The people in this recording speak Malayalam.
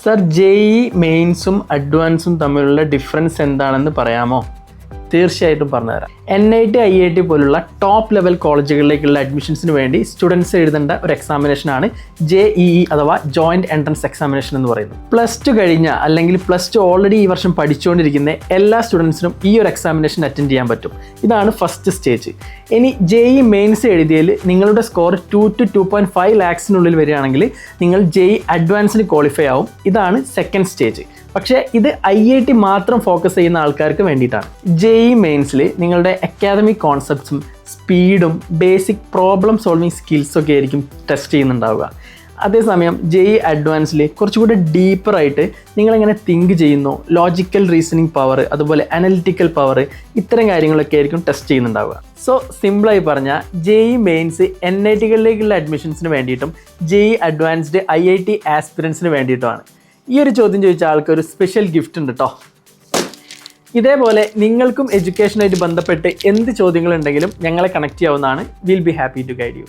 സർ, JEE മെയിൻസും അഡ്വാൻസും തമ്മിലുള്ള ഡിഫറൻസ് എന്താണെന്ന് പറയാമോ? തീർച്ചയായിട്ടും പറഞ്ഞുതരാം. NIT, IIT പോലുള്ള ടോപ്പ് ലെവൽ കോളേജുകളിലേക്കുള്ള അഡ്മിഷൻസിന് വേണ്ടി സ്റ്റുഡൻസ് എഴുതേണ്ട ഒരു എക്സാമിനേഷനാണ് JEE അഥവാ ജോയിൻറ്റ് എൻട്രൻസ് എക്സാമിനേഷൻ എന്ന് പറയുന്നത്. +2 കഴിഞ്ഞ അല്ലെങ്കിൽ +2 ഓൾറെഡി ഈ വർഷം പഠിച്ചുകൊണ്ടിരിക്കുന്ന എല്ലാ സ്റ്റുഡൻസിനും ഈ ഒരു എക്സാമിനേഷൻ അറ്റൻഡ് ചെയ്യാൻ പറ്റും. ഇതാണ് ഫസ്റ്റ് സ്റ്റേജ്. ഇനി JEE മെയിൻസ് എഴുതിയതിൽ നിങ്ങളുടെ സ്കോർ 2 to 2.5 lakhs വരികയാണെങ്കിൽ നിങ്ങൾ JEE അഡ്വാൻസിന് ക്വാളിഫൈ ആവും. ഇതാണ് സെക്കൻഡ് സ്റ്റേജ്. പക്ഷേ ഇത് IIT മാത്രം ഫോക്കസ് ചെയ്യുന്ന ആൾക്കാർക്ക് വേണ്ടിയിട്ടാണ്. JEE മെയിൻസിൽ നിങ്ങളുടെ അക്കാദമിക് കോൺസെപ്റ്റ്സും സ്പീഡും ബേസിക് പ്രോബ്ലം സോൾവിങ് സ്കിൽസൊക്കെ ആയിരിക്കും ടെസ്റ്റ് ചെയ്യുന്നുണ്ടാവുക. അതേസമയം JEE അഡ്വാൻസിൽ കുറച്ചുകൂടി ഡീപ്പറായിട്ട് നിങ്ങളെങ്ങനെ തിങ്ക് ചെയ്യുന്നു, ലോജിക്കൽ റീസണിങ് പവർ, അതുപോലെ അനലിറ്റിക്കൽ പവർ, ഇത്തരം കാര്യങ്ങളൊക്കെ ആയിരിക്കും ടെസ്റ്റ് ചെയ്യുന്നുണ്ടാവുക. സോ സിമ്പിളായി പറഞ്ഞാൽ JEE മെയിൻസ് NITകളിലേക്കുള്ള അഡ്മിഷൻസിന് വേണ്ടിയിട്ടും JEE അഡ്വാൻസ്ഡ് IIT ആസ്പിറൻസിന് വേണ്ടിയിട്ടുമാണ്. ഈ ഒരു ചോദ്യം ചോദിച്ച ആൾക്ക് ഒരു സ്പെഷ്യൽ ഗിഫ്റ്റ് ഉണ്ട് കേട്ടോ. ഇതേപോലെ നിങ്ങൾക്കും എഡ്യൂക്കേഷനായിട്ട് ബന്ധപ്പെട്ട് എന്ത് ചോദ്യങ്ങളുണ്ടെങ്കിലും ഞങ്ങളെ കണക്ട് ചെയ്യാവുന്നതാണ്. Will be happy to guide U.